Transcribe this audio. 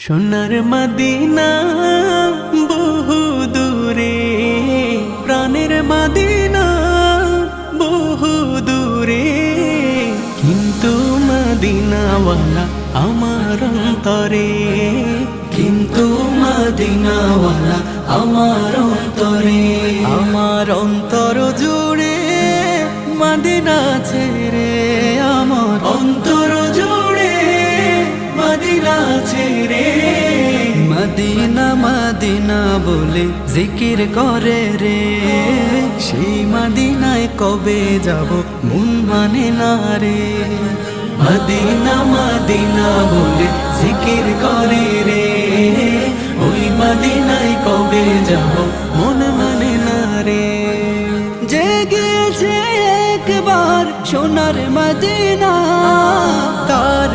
সোনার মদিনা বহু দূরে, প্রাণের মদিনা বহু দূরে, কিন্তু মদিনাওয়ালা আমার অন্তরে, কিন্তু মদিনাওয়ালা আমার অন্তরে, আমার অন্তর জুড়ে মদিনা ছেড়ে, আমার অন্তর জুড়ে মদিনা ছেড়ে। মদিনা মদিনা বলে জিকির করে রে, সেই মদিনায় কবে যাব মন মানে না রে। মদিনা মদিনা বলে জিকির করে রে, ওই মদিনায় কবে যাব মন মানে না রে। যে গিয়েছে একবার সোনার মদিনা, তার